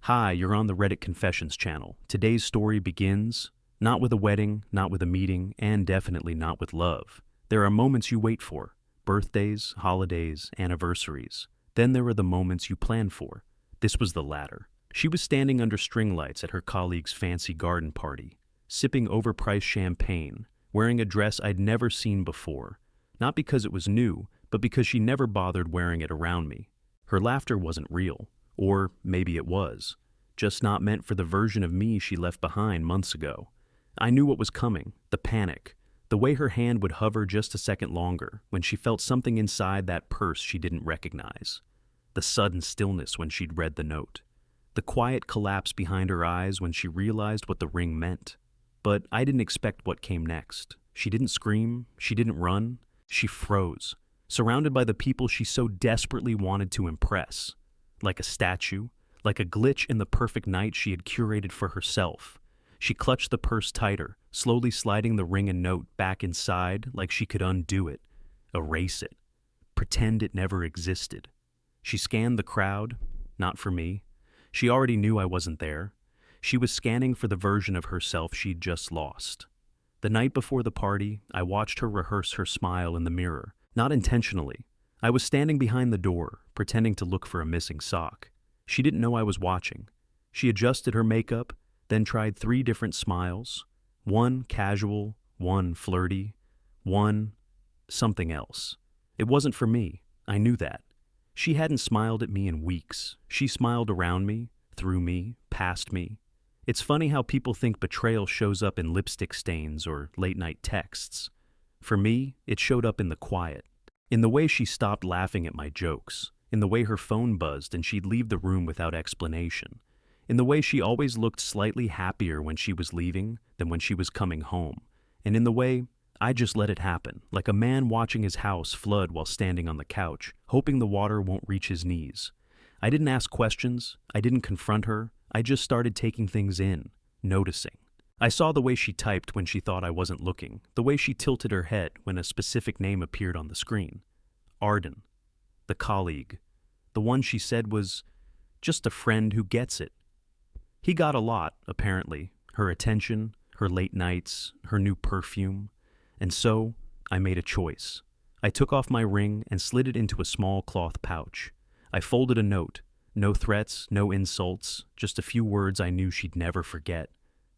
Hi, you're on the Reddit Confessions channel. Today's story begins not with a wedding, not with a meeting, and definitely not with love. There are moments you wait for: birthdays, holidays, anniversaries. Then there are the moments you plan for. This was the latter. She was standing under string lights at her colleague's fancy garden party, sipping overpriced champagne, wearing a dress I'd never seen before. Not because it was new, but because she never bothered wearing it around me. Her laughter wasn't real. Or maybe it was, just not meant for the version of me she left behind months ago. I knew what was coming: the panic, the way her hand would hover just a second longer when she felt something inside that purse she didn't recognize, the sudden stillness when she'd read the note, the quiet collapse behind her eyes when she realized what the ring meant. But I didn't expect what came next. She didn't scream, she didn't run, she froze, surrounded by the people she so desperately wanted to impress. Like a statue, like a glitch in the perfect night she had curated for herself. She clutched the purse tighter, slowly sliding the ring and note back inside like she could undo it, erase it, pretend it never existed. She scanned the crowd, not for me. She already knew I wasn't there. She was scanning for the version of herself she'd just lost. The night before the party, I watched her rehearse her smile in the mirror, not intentionally. I was standing behind the door, pretending to look for a missing sock. She didn't know I was watching. She adjusted her makeup, then tried 3 different smiles. One casual, one flirty, one something else. It wasn't for me. I knew that. She hadn't smiled at me in weeks. She smiled around me, through me, past me. It's funny how people think betrayal shows up in lipstick stains or late-night texts. For me, it showed up in the quiet. In the way she stopped laughing at my jokes, in the way her phone buzzed and she'd leave the room without explanation, in the way she always looked slightly happier when she was leaving than when she was coming home, and in the way I just let it happen, like a man watching his house flood while standing on the couch, hoping the water won't reach his knees. I didn't ask questions, I didn't confront her, I just started taking things in, noticing. I saw the way she typed when she thought I wasn't looking, the way she tilted her head when a specific name appeared on the screen. Arden, the colleague, the one she said was just a friend who gets it. He got a lot, apparently, her attention, her late nights, her new perfume. And so, I made a choice. I took off my ring and slid it into a small cloth pouch. I folded a note. No threats, no insults, just a few words I knew she'd never forget.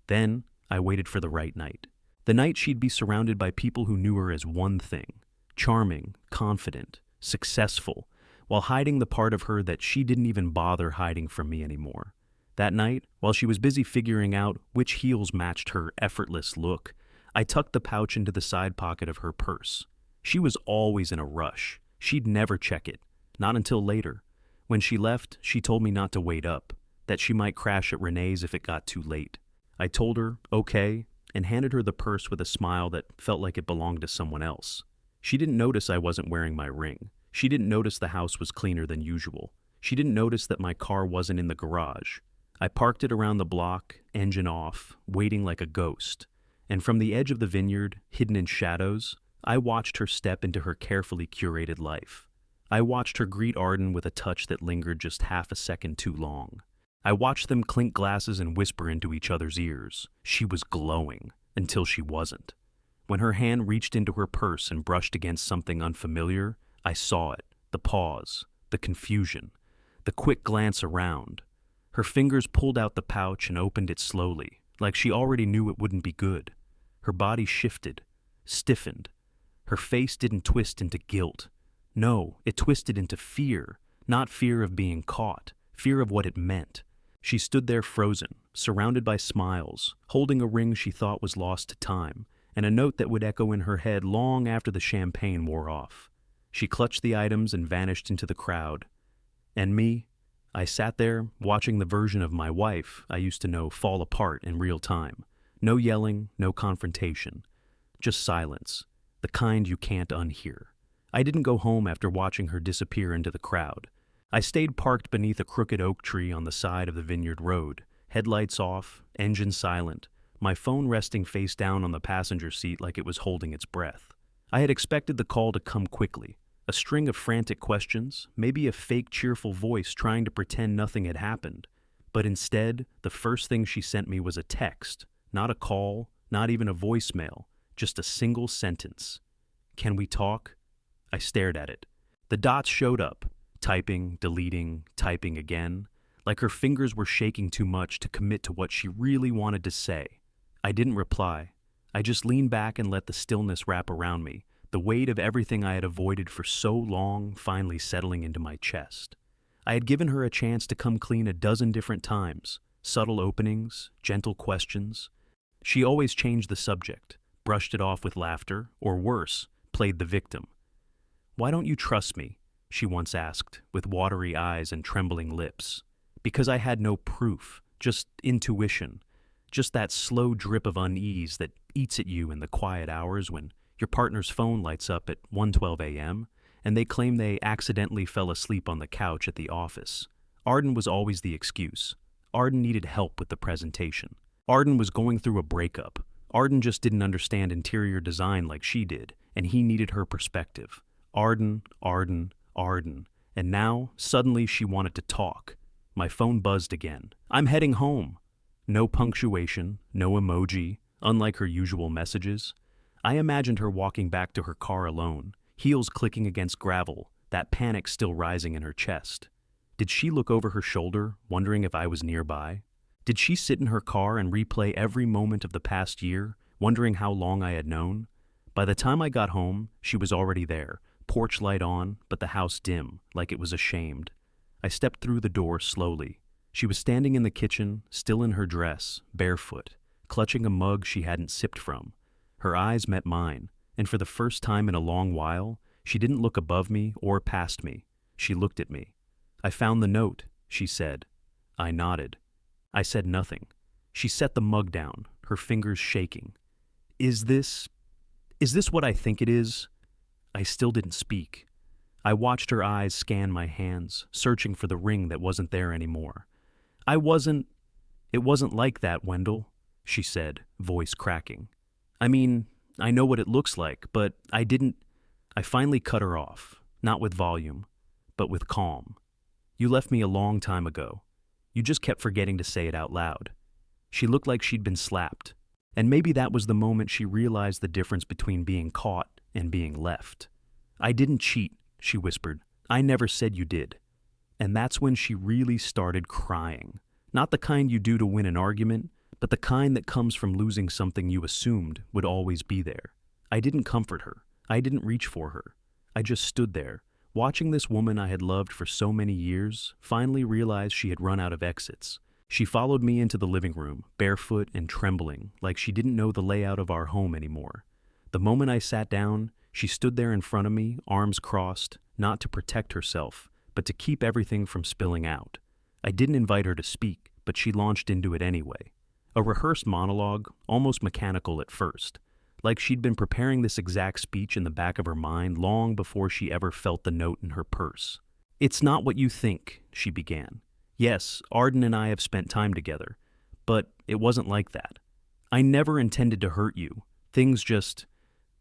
Then, I waited for the right night. The night she'd be surrounded by people who knew her as one thing: charming, confident, successful, while hiding the part of her that she didn't even bother hiding from me anymore. That night, while she was busy figuring out which heels matched her effortless look, I tucked the pouch into the side pocket of her purse. She was always in a rush. She'd never check it, not until later. When she left, she told me not to wait up, that she might crash at Renee's if it got too late. I told her, okay, and handed her the purse with a smile that felt like it belonged to someone else. She didn't notice I wasn't wearing my ring. She didn't notice the house was cleaner than usual. She didn't notice that my car wasn't in the garage. I parked it around the block, engine off, waiting like a ghost. And from the edge of the vineyard, hidden in shadows, I watched her step into her carefully curated life. I watched her greet Arden with a touch that lingered just half a second too long. I watched them clink glasses and whisper into each other's ears. She was glowing, until she wasn't. When her hand reached into her purse and brushed against something unfamiliar, I saw it: the pause, the confusion, the quick glance around. Her fingers pulled out the pouch and opened it slowly, like she already knew it wouldn't be good. Her body shifted, stiffened. Her face didn't twist into guilt. No, it twisted into fear, not fear of being caught, fear of what it meant. She stood there frozen, surrounded by smiles, holding a ring she thought was lost to time, and a note that would echo in her head long after the champagne wore off. She clutched the items and vanished into the crowd. And me? I sat there, watching the version of my wife I used to know fall apart in real time. No yelling, no confrontation. Just silence, the kind you can't unhear. I didn't go home after watching her disappear into the crowd. I stayed parked beneath a crooked oak tree on the side of the vineyard road, headlights off, engine silent, my phone resting face down on the passenger seat like it was holding its breath. I had expected the call to come quickly, a string of frantic questions, maybe a fake cheerful voice trying to pretend nothing had happened. But instead, the first thing she sent me was a text, not a call, not even a voicemail, just a single sentence. "Can we talk?" I stared at it. The dots showed up, typing, deleting, typing again, like her fingers were shaking too much to commit to what she really wanted to say. I didn't reply. I just leaned back and let the stillness wrap around me, the weight of everything I had avoided for so long finally settling into my chest. I had given her a chance to come clean a dozen different times, subtle openings, gentle questions. She always changed the subject, brushed it off with laughter, or worse, played the victim. "Why don't you trust me?" she once asked, with watery eyes and trembling lips. Because I had no proof, just intuition, just that slow drip of unease that eats at you in the quiet hours when your partner's phone lights up at 1:12 a.m. and they claim they accidentally fell asleep on the couch at the office. Arden was always the excuse. Arden needed help with the presentation. Arden was going through a breakup. Arden just didn't understand interior design like she did, and he needed her perspective. Arden, Arden, Arden. And now, suddenly she wanted to talk. My phone buzzed again. "I'm heading home." No punctuation, no emoji, unlike her usual messages. I imagined her walking back to her car alone, heels clicking against gravel, that panic still rising in her chest. Did she look over her shoulder, wondering if I was nearby? Did she sit in her car and replay every moment of the past year, wondering how long I had known? By the time I got home, she was already there, porch light on, but the house dim, like it was ashamed. I stepped through the door slowly. She was standing in the kitchen, still in her dress, barefoot, clutching a mug she hadn't sipped from. Her eyes met mine, and for the first time in a long while, she didn't look above me or past me. She looked at me. "I found the note," she said. I nodded. I said nothing. She set the mug down, her fingers shaking. Is this what I think it is?" I still didn't speak. I watched her eyes scan my hands, searching for the ring that wasn't there anymore. It wasn't like that, Wendell," she said, voice cracking. "I mean, I know what it looks like, but I finally cut her off, not with volume, but with calm. "You left me a long time ago. You just kept forgetting to say it out loud." She looked like she'd been slapped, and maybe that was the moment she realized the difference between being caught and being left. "I didn't cheat," she whispered. "I never said you did." And that's when she really started crying. Not the kind you do to win an argument, but the kind that comes from losing something you assumed would always be there. I didn't comfort her. I didn't reach for her. I just stood there, watching this woman I had loved for so many years finally realize she had run out of exits. She followed me into the living room, barefoot and trembling, like she didn't know the layout of our home anymore. The moment I sat down, she stood there in front of me, arms crossed, not to protect herself, but to keep everything from spilling out. I didn't invite her to speak, but she launched into it anyway. A rehearsed monologue, almost mechanical at first, like she'd been preparing this exact speech in the back of her mind long before she ever felt the note in her purse. "It's not what you think," she began. "Yes, Arden and I have spent time together, but it wasn't like that. I never intended to hurt you. Things just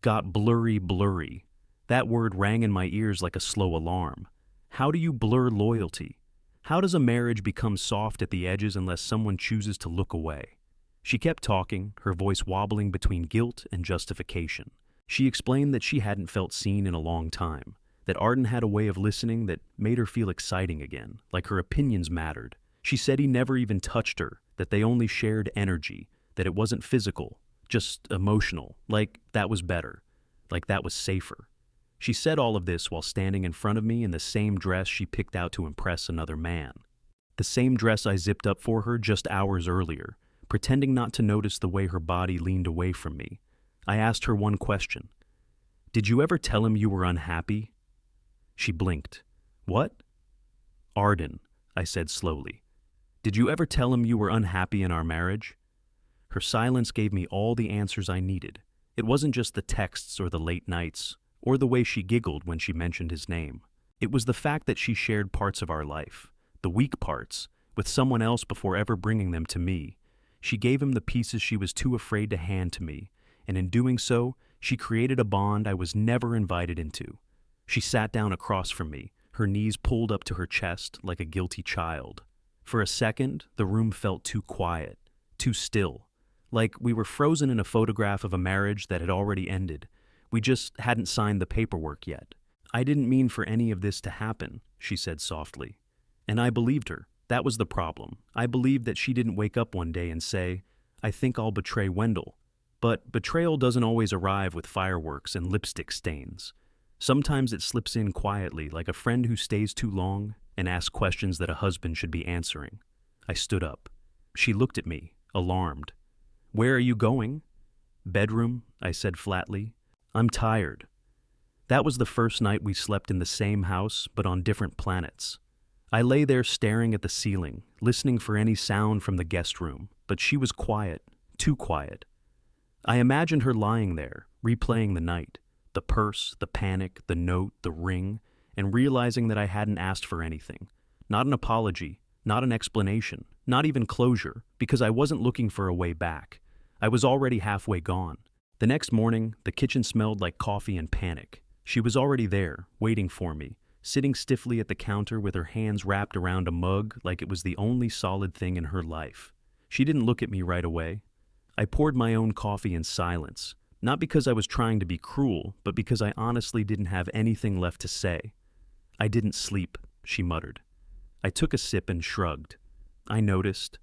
got blurry. That word rang in my ears like a slow alarm. How do you blur loyalty? How does a marriage become soft at the edges unless someone chooses to look away?" She kept talking, her voice wobbling between guilt and justification. She explained that she hadn't felt seen in a long time, that Arden had a way of listening that made her feel exciting again, like her opinions mattered. She said he never even touched her, that they only shared energy, that it wasn't physical, just emotional, like that was better, like that was safer. She said all of this while standing in front of me in the same dress she picked out to impress another man. The same dress I zipped up for her just hours earlier, pretending not to notice the way her body leaned away from me. I asked her one question. "Did you ever tell him you were unhappy?" She blinked. "What?" "Arden," I said slowly. "Did you ever tell him you were unhappy in our marriage?" Her silence gave me all the answers I needed. It wasn't just the texts or the late nights, or the way she giggled when she mentioned his name. It was the fact that she shared parts of our life, the weak parts, with someone else before ever bringing them to me. She gave him the pieces she was too afraid to hand to me, and in doing so, she created a bond I was never invited into. She sat down across from me, her knees pulled up to her chest like a guilty child. For a second, the room felt too quiet, too still, like we were frozen in a photograph of a marriage that had already ended. We just hadn't signed the paperwork yet. "I didn't mean for any of this to happen," she said softly. And I believed her. That was the problem. I believed that she didn't wake up one day and say, "I think I'll betray Wendell." But betrayal doesn't always arrive with fireworks and lipstick stains. Sometimes it slips in quietly, like a friend who stays too long and asks questions that a husband should be answering. I stood up. She looked at me, alarmed. "Where are you going?" "Bedroom," I said flatly. "I'm tired." That was the first night we slept in the same house, but on different planets. I lay there staring at the ceiling, listening for any sound from the guest room, but she was quiet, too quiet. I imagined her lying there, replaying the night, the purse, the panic, the note, the ring, and realizing that I hadn't asked for anything. Not an apology, not an explanation, not even closure, because I wasn't looking for a way back. I was already halfway gone. The next morning, the kitchen smelled like coffee and panic. She was already there, waiting for me, sitting stiffly at the counter with her hands wrapped around a mug like it was the only solid thing in her life. She didn't look at me right away. I poured my own coffee in silence, not because I was trying to be cruel, but because I honestly didn't have anything left to say. "I didn't sleep," she muttered. I took a sip and shrugged. "I noticed."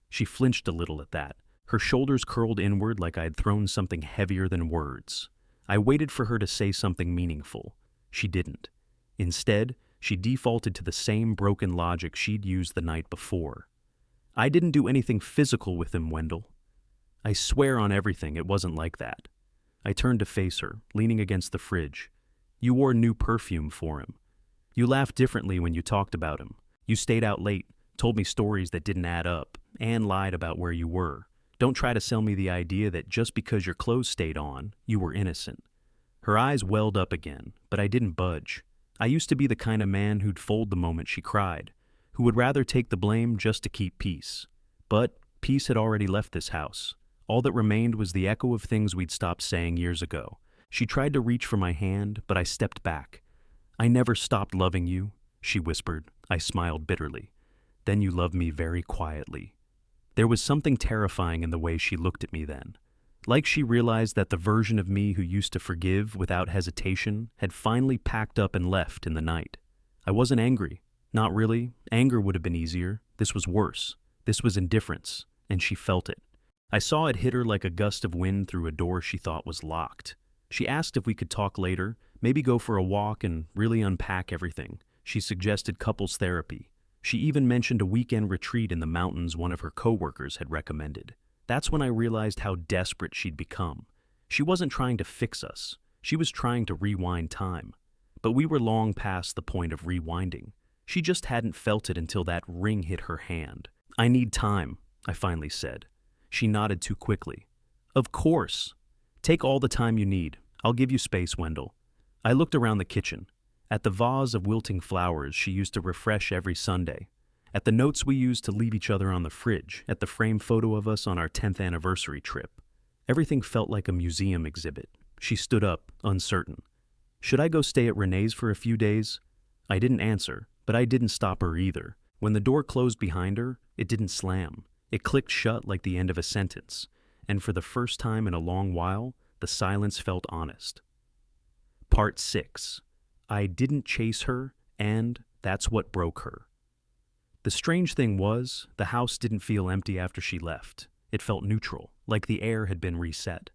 She flinched a little at that. Her shoulders curled inward like I had thrown something heavier than words. I waited for her to say something meaningful. She didn't. Instead, she defaulted to the same broken logic she'd used the night before. "I didn't do anything physical with him, Wendell." I swear on everything it wasn't like that. I turned to face her, leaning against the fridge. "You wore new perfume for him. You laughed differently when you talked about him. You stayed out late, told me stories that didn't add up, and lied about where you were. Don't try to sell me the idea that just because your clothes stayed on, you were innocent." Her eyes welled up again, but I didn't budge. I used to be the kind of man who'd fold the moment she cried, who would rather take the blame just to keep peace. But peace had already left this house. All that remained was the echo of things we'd stopped saying years ago. She tried to reach for my hand, but I stepped back. "I never stopped loving you," she whispered. I smiled bitterly. "Then you loved me very quietly." There was something terrifying in the way she looked at me then. Like she realized that the version of me who used to forgive without hesitation had finally packed up and left in the night. I wasn't angry. Not really. Anger would have been easier. This was worse. This was indifference, and she felt it. I saw it hit her like a gust of wind through a door she thought was locked. She asked if we could talk later, maybe go for a walk and really unpack everything. She suggested couples therapy. She even mentioned a weekend retreat in the mountains one of her coworkers had recommended. That's when I realized how desperate she'd become. She wasn't trying to fix us. She was trying to rewind time. But we were long past the point of rewinding. She just hadn't felt it until that ring hit her hand. "I need time," I finally said. She nodded too quickly. "Of course. Take all the time you need. I'll give you space, Wendell." I looked around the kitchen. At the vase of wilting flowers she used to refresh every Sunday. At the notes we used to leave each other on the fridge. At the framed photo of us on our 10th anniversary trip. Everything felt like a museum exhibit. She stood up, uncertain. "Should I go stay at Renee's for a few days?" I didn't answer, but I didn't stop her either. When the door closed behind her, it didn't slam. It clicked shut like the end of a sentence, and for the first time in a long while, the silence felt honest. Part 6. I didn't chase her, and that's what broke her. The strange thing was, the house didn't feel empty after she left. It felt neutral, like the air had been reset.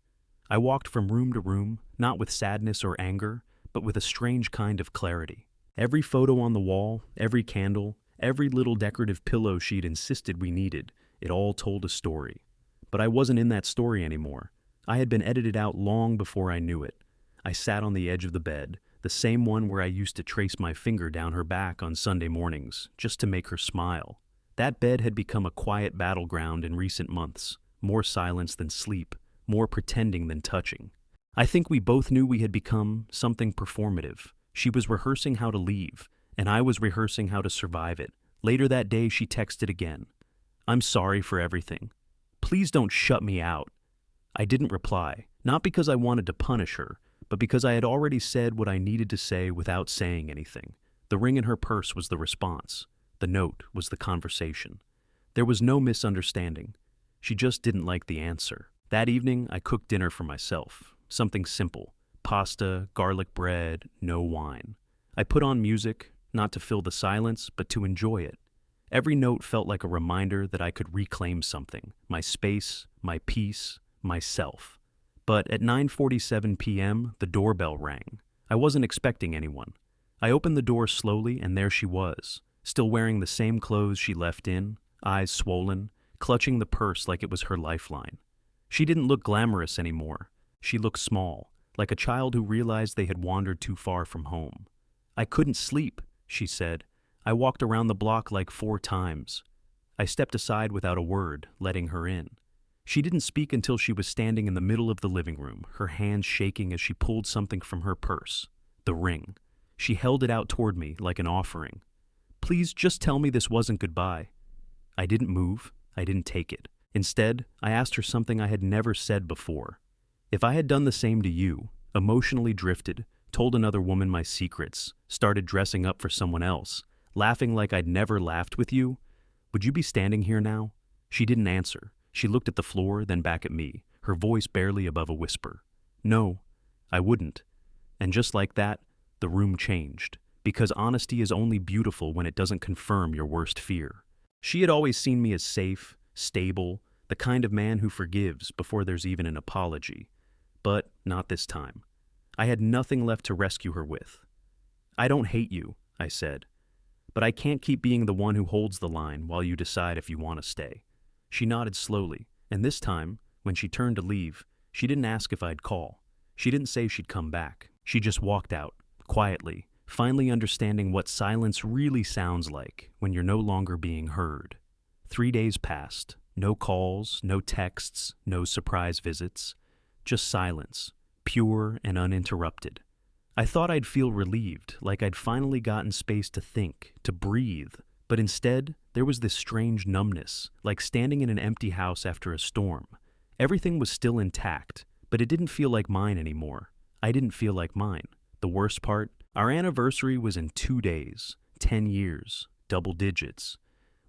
I walked from room to room, not with sadness or anger, but with a strange kind of clarity. Every photo on the wall, every candle, every little decorative pillow she'd insisted we needed, it all told a story. But I wasn't in that story anymore. I had been edited out long before I knew it. I sat on the edge of the bed, the same one where I used to trace my finger down her back on Sunday mornings, just to make her smile. That bed had become a quiet battleground in recent months, more silence than sleep, more pretending than touching. I think we both knew we had become something performative. She was rehearsing how to leave, and I was rehearsing how to survive it. Later that day, she texted again. "I'm sorry for everything. Please don't shut me out." I didn't reply, not because I wanted to punish her, but because I had already said what I needed to say without saying anything. The ring in her purse was the response. The note was the conversation. There was no misunderstanding. She just didn't like the answer. That evening, I cooked dinner for myself. Something simple. Pasta, garlic bread, no wine. I put on music, not to fill the silence, but to enjoy it. Every note felt like a reminder that I could reclaim something. My space, my peace, myself. But at 9:47 p.m., the doorbell rang. I wasn't expecting anyone. I opened the door slowly, and there she was, still wearing the same clothes she left in, eyes swollen, clutching the purse like it was her lifeline. She didn't look glamorous anymore. She looked small, like a child who realized they had wandered too far from home. "I couldn't sleep," she said. "I walked around the block like 4 times. I stepped aside without a word, letting her in. She didn't speak until she was standing in the middle of the living room, her hands shaking as she pulled something from her purse. The ring. She held it out toward me like an offering. "Please just tell me this wasn't goodbye." I didn't move. I didn't take it. Instead, I asked her something I had never said before. If I had done the same to you, emotionally drifted, told another woman my secrets, started dressing up for someone else, laughing like I'd never laughed with you, would you be standing here now? She didn't answer. She looked at the floor, then back at me, her voice barely above a whisper. "No, I wouldn't." And just like that, the room changed, because honesty is only beautiful when it doesn't confirm your worst fear. She had always seen me as safe, stable, the kind of man who forgives before there's even an apology. But not this time. I had nothing left to rescue her with. "I don't hate you," I said, "but I can't keep being the one who holds the line while you decide if you want to stay." She nodded slowly, and this time, when she turned to leave, she didn't ask if I'd call. She didn't say she'd come back. She just walked out, quietly, finally understanding what silence really sounds like when you're no longer being heard. 3 days passed. No calls, no texts, no surprise visits. Just silence, pure and uninterrupted. I thought I'd feel relieved, like I'd finally gotten space to think, to breathe. But instead, there was this strange numbness, like standing in an empty house after a storm. Everything was still intact, but it didn't feel like mine anymore. I didn't feel like mine. The worst part, our anniversary was in 2 days, 10 years, double digits.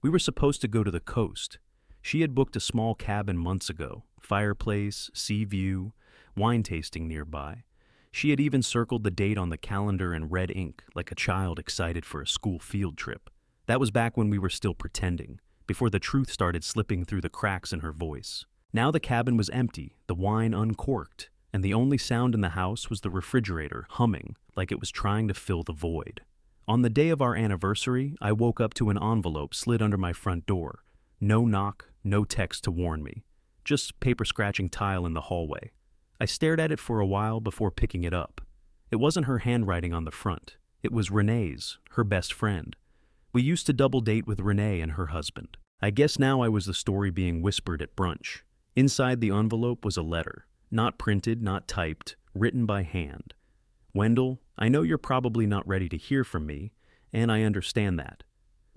We were supposed to go to the coast. She had booked a small cabin months ago, fireplace, sea view, wine tasting nearby. She had even circled the date on the calendar in red ink, like a child excited for a school field trip. That was back when we were still pretending, before the truth started slipping through the cracks in her voice. Now the cabin was empty, the wine uncorked, and the only sound in the house was the refrigerator humming like it was trying to fill the void. On the day of our anniversary, I woke up to an envelope slid under my front door. No knock, no text to warn me. Just paper-scratching tile in the hallway. I stared at it for a while before picking it up. It wasn't her handwriting on the front. It was Renee's, her best friend. We used to double date with Renee and her husband. I guess now I was the story being whispered at brunch. Inside the envelope was a letter. Not printed, not typed, written by hand. "Wendell, I know you're probably not ready to hear from me, and I understand that.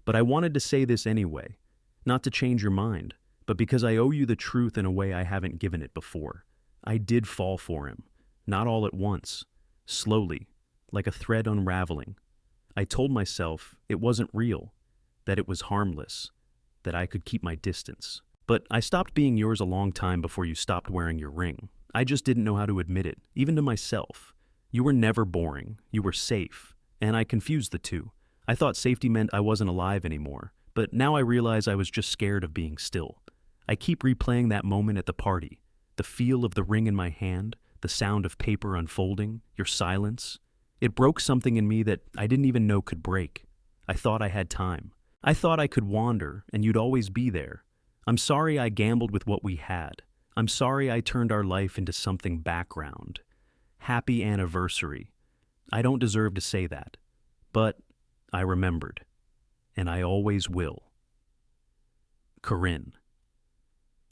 But I wanted to say this anyway. Not to change your mind, but because I owe you the truth in a way I haven't given it before. I did fall for him. Not all at once. Slowly, like a thread unraveling. I told myself it wasn't real, that it was harmless, that I could keep my distance. But I stopped being yours a long time before you stopped wearing your ring. I just didn't know how to admit it, even to myself. You were never boring. You were safe. And I confused the two. I thought safety meant I wasn't alive anymore. But now I realize I was just scared of being still. I keep replaying that moment at the party. The feel of the ring in my hand, the sound of paper unfolding, your silence. It broke something in me that I didn't even know could break. I thought I had time. I thought I could wander, and you'd always be there. I'm sorry I gambled with what we had. I'm sorry I turned our life into something background. Happy anniversary. I don't deserve to say that. But I remembered. And I always will. Corinne.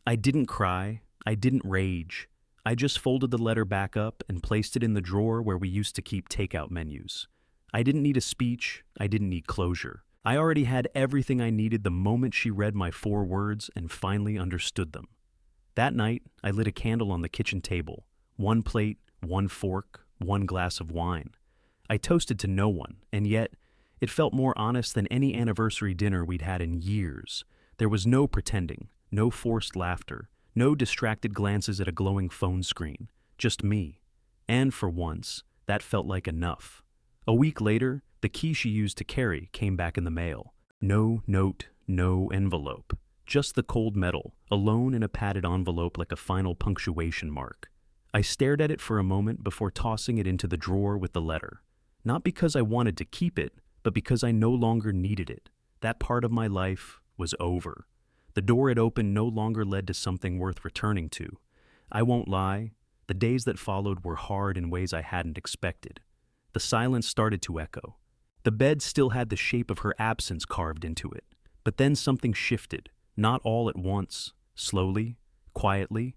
I didn't cry. I didn't rage. I just folded the letter back up and placed it in the drawer where we used to keep takeout menus. I didn't need a speech. I didn't need closure. I already had everything I needed the moment she read my 4 words and finally understood them. That night, I lit a candle on the kitchen table. 1 plate, 1 fork, 1 glass of wine. I toasted to no one, and yet, It felt more honest than any anniversary dinner we'd had in years. There was no pretending, no forced laughter, no distracted glances at a glowing phone screen. Just me. And for once, that felt like enough. A week later, the key she used to carry came back in the mail. No note, no envelope. Just the cold metal, alone in a padded envelope like a final punctuation mark. I stared at it for a moment before tossing it into the drawer with the letter. Not because I wanted to keep it, but because I no longer needed it. That part of my life was over. The door it opened no longer led to something worth returning to. I won't lie, the days that followed were hard in ways I hadn't expected. The silence started to echo. The bed still had the shape of her absence carved into it. But then something shifted, not all at once, slowly, quietly.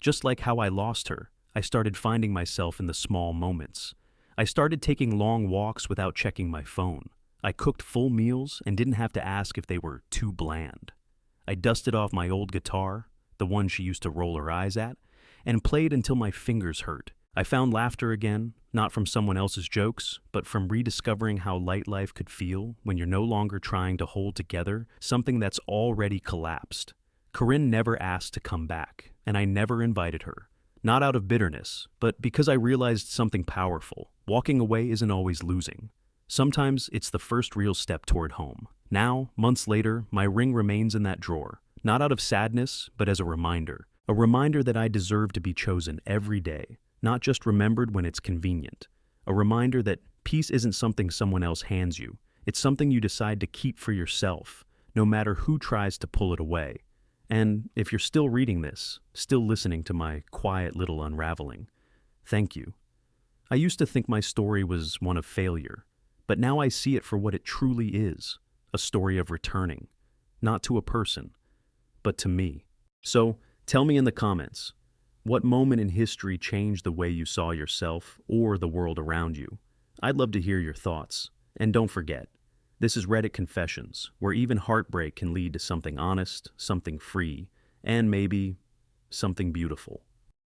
Just like how I lost her, I started finding myself in the small moments. I started taking long walks without checking my phone. I cooked full meals and didn't have to ask if they were too bland. I dusted off my old guitar, the one she used to roll her eyes at, and played until my fingers hurt. I found laughter again, not from someone else's jokes, but from rediscovering how light life could feel when you're no longer trying to hold together something that's already collapsed. Corinne never asked to come back, and I never invited her. Not out of bitterness, but because I realized something powerful. Walking away isn't always losing. Sometimes it's the first real step toward home. Now, months later, my ring remains in that drawer, not out of sadness, but as a reminder. A reminder that I deserve to be chosen every day, not just remembered when it's convenient. A reminder that peace isn't something someone else hands you. It's something you decide to keep for yourself, no matter who tries to pull it away. And if you're still reading this, still listening to my quiet little unraveling, thank you. I used to think my story was one of failure, but now I see it for what it truly is, a story of returning, not to a person, but to me. So, tell me in the comments, what moment in history changed the way you saw yourself or the world around you? I'd love to hear your thoughts. And don't forget, this is Reddit Confessions, where even heartbreak can lead to something honest, something free, and maybe something beautiful.